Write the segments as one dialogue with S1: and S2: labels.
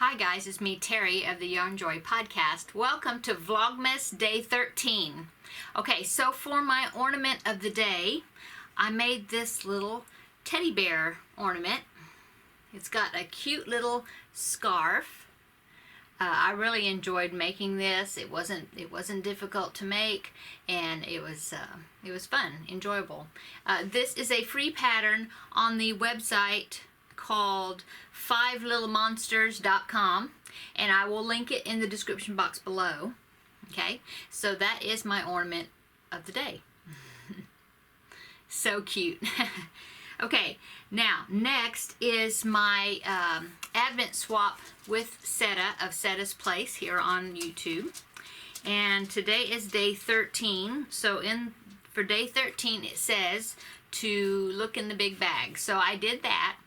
S1: Hi guys, it's me Terri of the Yarnjoy podcast. Welcome to Vlogmas Day 13. Okay, so for my ornament of the day, I made this little teddy bear ornament. It's got a cute little scarf. I really enjoyed making this. It wasn't difficult to make, and it was fun, enjoyable. This is a free pattern on the website called 5littlemonsters.com, and I will link it in the description box below. Okay, so that is my ornament of the day. So cute. Okay, now next is my Advent swap with Seta of Seta's Place here on YouTube, and today is day 13. So for day 13 it says to look in the big bag, so I did that.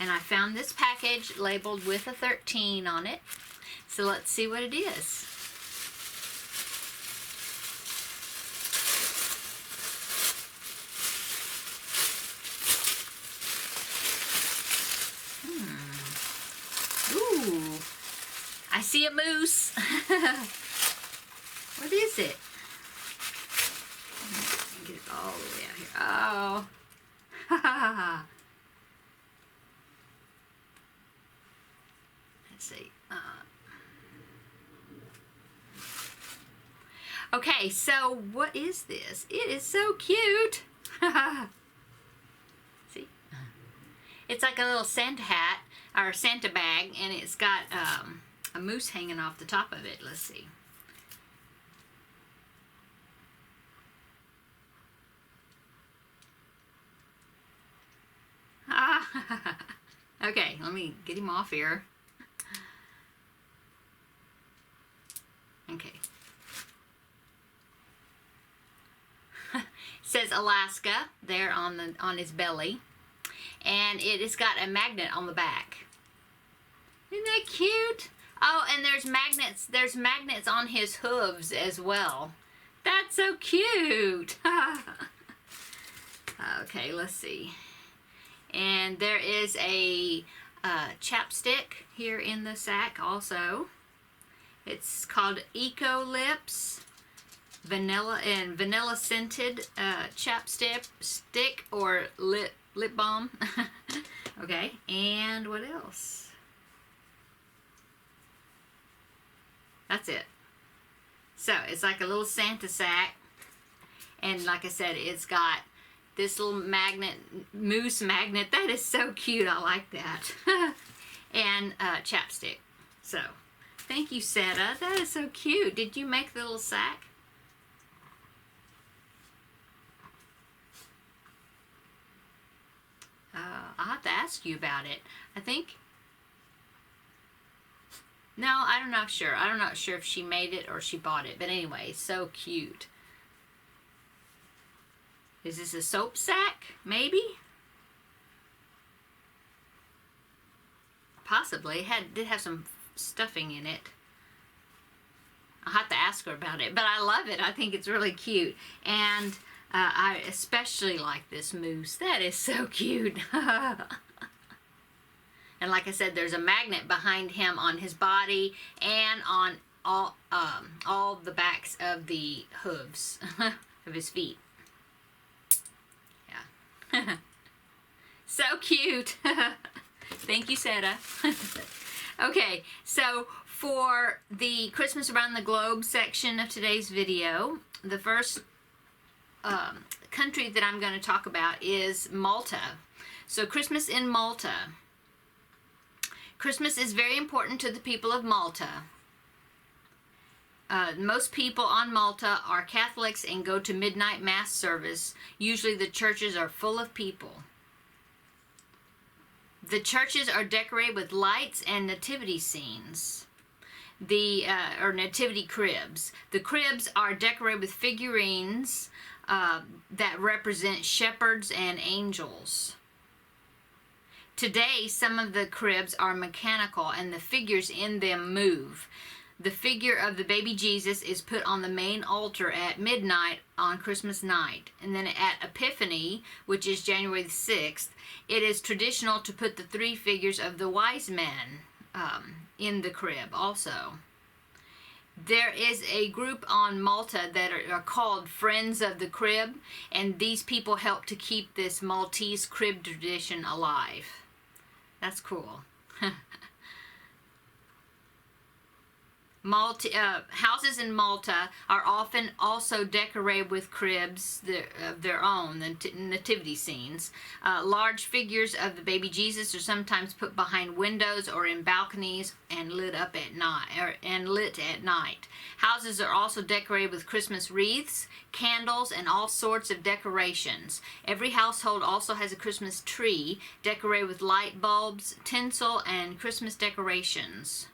S1: And I found this package labeled with a 13 on it. So let's see what it is. Ooh, I see a moose. What is it? Get it all the way out here. Oh. Ha ha ha. See. Okay, so what is this? It is so cute. See? It's like a little Santa hat or Santa bag, and it's got a moose hanging off the top of it. Let's see. Okay, let me get him off here. Okay. It says Alaska there on his belly, and it has got a magnet on the back. Isn't that cute? Oh, and there's magnets. There's magnets on his hooves as well. That's so cute. Okay, let's see. And there is a chapstick here in the sack also. It's called Eco Lips vanilla scented chapstick or lip balm. Okay, and what else? That's it. So it's like a little Santa sack, and like I said, it's got this little magnet, moose magnet. That is so cute. I like that. And chapstick. So thank you, Seta. That is so cute. Did you make the little sack? I'll have to ask you about it. I think... No, I'm not sure. I'm not sure if she made it or she bought it. But anyway, so cute. Is this a soap sack? Maybe? Possibly. It did have some stuffing in it. I'll have to ask her about it, but I love it. I think it's really cute, and I especially like this moose. That is so cute. And like I said, there's a magnet behind him on his body and on all the backs of the hooves of his feet. Yeah. So cute. Thank you, Seta. Okay, so for the Christmas Around the Globe section of today's video, the first country that I'm going to talk about is Malta. So Christmas in Malta. Christmas is very important to the people of Malta. Most people on Malta are Catholics and go to midnight mass service. Usually the churches are full of people. The churches are decorated with lights and nativity scenes, or nativity cribs. The cribs are decorated with figurines that represent shepherds and angels. Today, some of the cribs are mechanical and the figures in them move. The figure of the baby Jesus is put on the main altar at midnight on Christmas night. And then at Epiphany, which is January the 6th, it is traditional to put the three figures of the wise men in the crib also. There is a group on Malta that are called Friends of the Crib, and these people help to keep this Maltese crib tradition alive. That's cool. Houses in Malta are often also decorated with cribs of their own, the nativity scenes. Large figures of the baby Jesus are sometimes put behind windows or in balconies and lit at night. Houses are also decorated with Christmas wreaths, candles, and all sorts of decorations. Every household also has a Christmas tree decorated with light bulbs, tinsel, and Christmas decorations.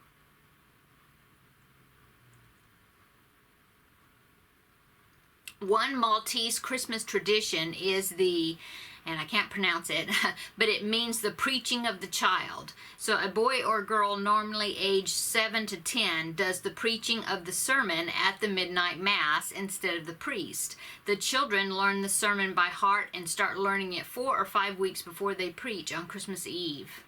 S1: One Maltese Christmas tradition is and I can't pronounce it, but it means the preaching of the child. So a boy or girl, normally aged 7 to 10, does the preaching of the sermon at the midnight mass instead of the priest. The children learn the sermon by heart and start learning it 4 or 5 weeks before they preach on Christmas Eve.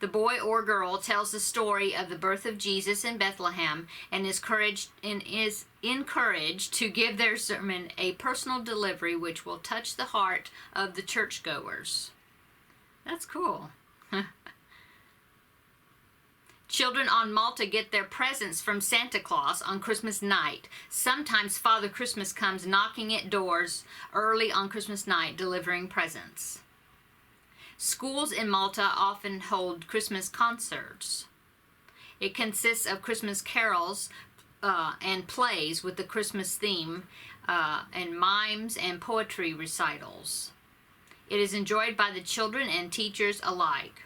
S1: The boy or girl tells the story of the birth of Jesus in Bethlehem and is encouraged to give their sermon a personal delivery which will touch the heart of the churchgoers. That's cool. Children on Malta get their presents from Santa Claus on Christmas night. Sometimes Father Christmas comes knocking at doors early on Christmas night delivering presents. Schools in Malta often hold Christmas concerts. It consists of Christmas carols and plays with the Christmas theme and mimes and poetry recitals. It is enjoyed by the children and teachers alike.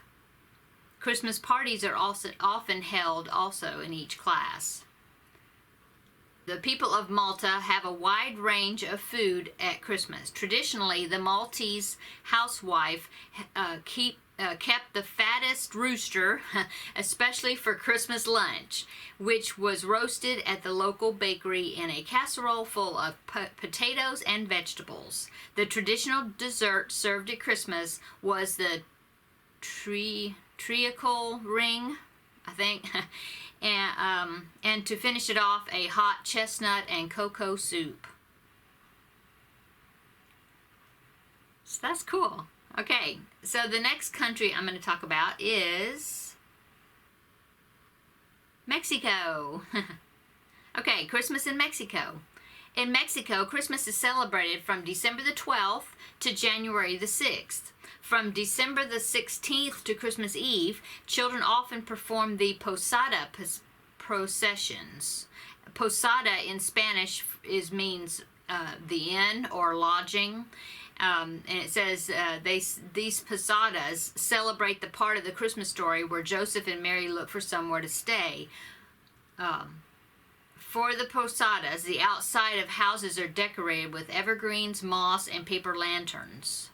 S1: Christmas parties are also often held also in each class. The people of Malta have a wide range of food at Christmas. Traditionally, the Maltese housewife kept the fattest rooster, especially for Christmas lunch, which was roasted at the local bakery in a casserole full of potatoes and vegetables. The traditional dessert served at Christmas was the treacle ring, I think, and to finish it off, a hot chestnut and cocoa soup. So that's cool. Okay, so the next country I'm going to talk about is Mexico. Okay, Christmas in Mexico. In Mexico, Christmas is celebrated from December the 12th to January the 6th. From December the 16th to Christmas Eve, children often perform the Posada processions. Posada in Spanish means the inn or lodging. And it says these posadas celebrate the part of the Christmas story where Joseph and Mary look for somewhere to stay. For the posadas, the outside of houses are decorated with evergreens, moss, and paper lanterns.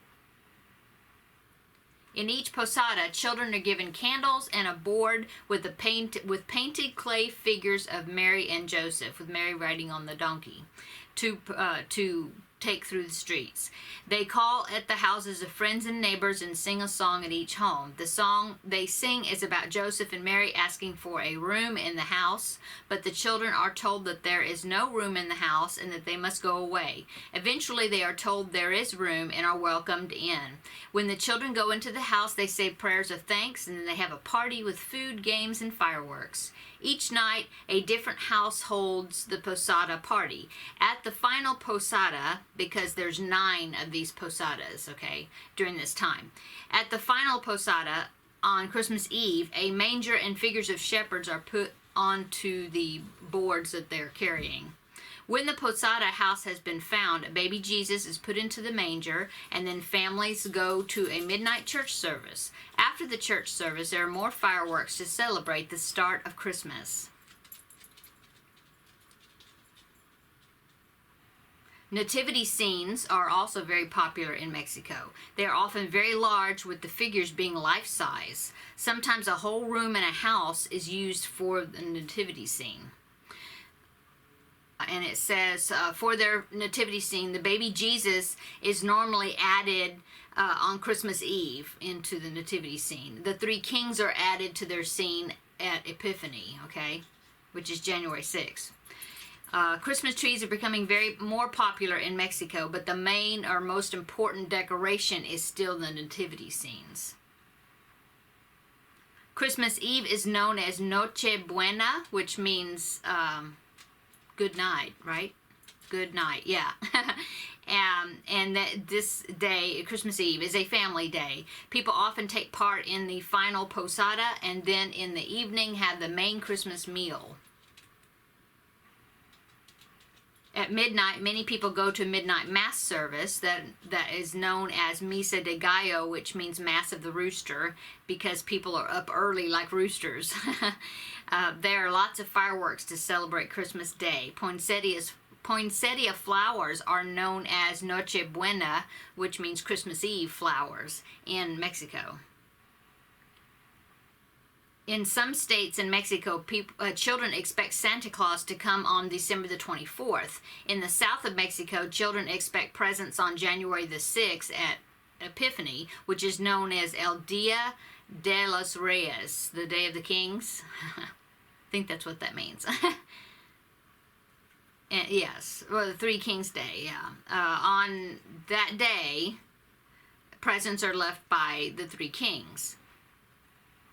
S1: In each posada, children are given candles and a board with painted clay figures of Mary and Joseph, with Mary riding on the donkey, to take through the streets. They call at the houses of friends and neighbors and sing a song at each home. The song they sing is about Joseph and Mary asking for a room in the house, but the children are told that there is no room in the house and that they must go away. Eventually they are told there is room and are welcomed in. When the children go into the house, they say prayers of thanks, and then they have a party with food, games, and fireworks. Each night, a different house holds the posada party. At the final posada, because there's 9 of these posadas, okay, during this time. At the final posada, on Christmas Eve, a manger and figures of shepherds are put onto the boards that they're carrying. When the posada house has been found, a baby Jesus is put into the manger, and then families go to a midnight church service. After the church service, there are more fireworks to celebrate the start of Christmas. Nativity scenes are also very popular in Mexico. They are often very large, with the figures being life-size. Sometimes a whole room in a house is used for the nativity scene. And it says, for their nativity scene, the baby Jesus is normally added on Christmas Eve into the nativity scene. The three kings are added to their scene at Epiphany, okay, which is January 6th. Christmas trees are becoming more popular in Mexico, but the main or most important decoration is still the nativity scenes. Christmas Eve is known as Noche Buena, which means good night, right? Good night, yeah. And that this day, Christmas Eve, is a family day. People often take part in the final posada and then in the evening have the main Christmas meal. At midnight, many people go to midnight mass service that is known as Misa de Gallo, which means Mass of the Rooster, because people are up early like roosters. There are lots of fireworks to celebrate Christmas Day. Poinsettia flowers are known as Noche Buena, which means Christmas Eve flowers, in Mexico. In some states in Mexico, children expect Santa Claus to come on December the 24th. In the south of Mexico, children expect presents on January the 6th at Epiphany, which is known as El Dia de los Reyes, the Day of the Kings. I think that's what that means. And yes, well, the Three Kings Day, yeah. On that day, presents are left by the three kings.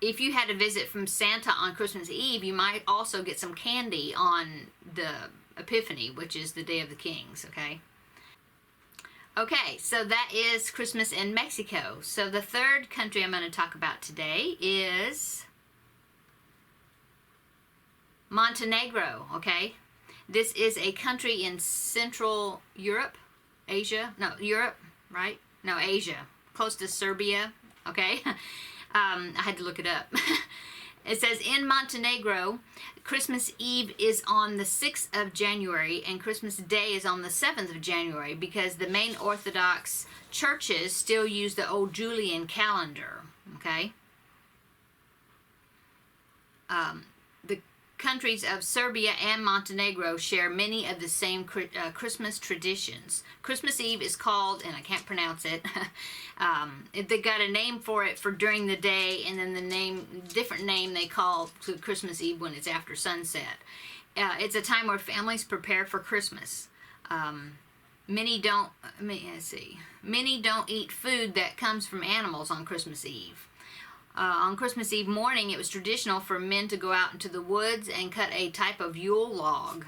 S1: If you had a visit from Santa on Christmas Eve, you might also get some candy on the Epiphany, which is the Day of the Kings, okay? Okay, so that is Christmas in Mexico. So the third country I'm going to talk about today is Montenegro, okay? This is a country in Central Europe, Asia, no, Europe, right? No, Asia, close to Serbia, okay? I had to look it up. It says, in Montenegro, Christmas Eve is on the 6th of January and Christmas Day is on the 7th of January because the main Orthodox churches still use the old Julian calendar, okay? The countries of Serbia and Montenegro share many of the same Christmas traditions. Christmas Eve is called, and I can't pronounce it, they got a name for it for during the day, and then the different name they call to Christmas Eve when it's after sunset. It's a time where families prepare for Christmas. Many don't eat food that comes from animals on Christmas Eve. On Christmas Eve morning, it was traditional for men to go out into the woods and cut a type of Yule log,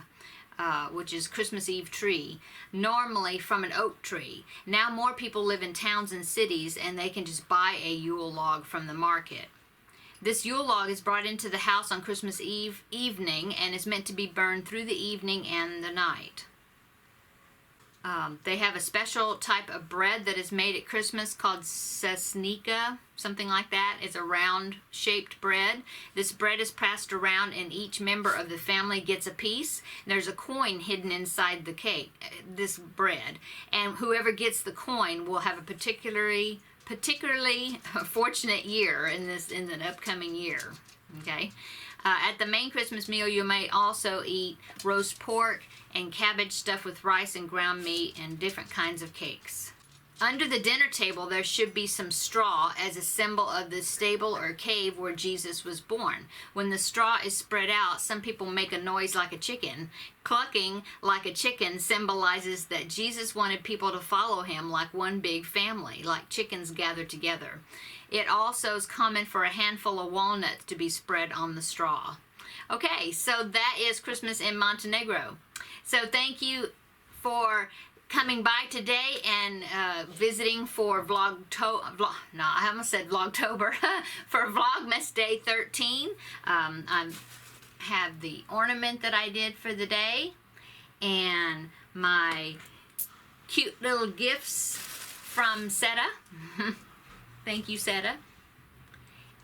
S1: which is Christmas Eve tree, normally from an oak tree. Now more people live in towns and cities, and they can just buy a Yule log from the market. This Yule log is brought into the house on Christmas Eve evening and is meant to be burned through the evening and the night. They have a special type of bread that is made at Christmas called sesnica, something like that. It's a round-shaped bread. This bread is passed around and each member of the family gets a piece. There's a coin hidden inside the cake, this bread. And whoever gets the coin will have a particularly fortunate year in the upcoming year, okay? At the main Christmas meal, you may also eat roast pork and cabbage stuffed with rice and ground meat and different kinds of cakes. Under the dinner table, there should be some straw as a symbol of the stable or cave where Jesus was born. When the straw is spread out, some people make a noise like a chicken. Clucking like a chicken symbolizes that Jesus wanted people to follow him like one big family, like chickens gathered together. It also is common for a handful of walnuts to be spread on the straw. Okay, so that is Christmas in Montenegro. So thank you for coming by today and visiting for Vlogtober, for Vlogmas Day 13. I have the ornament that I did for the day and my cute little gifts from Seta. Thank you, Seta.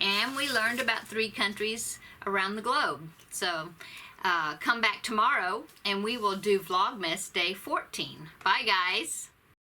S1: And we learned about 3 countries around the globe. So come back tomorrow and we will do Vlogmas Day 14. Bye, guys.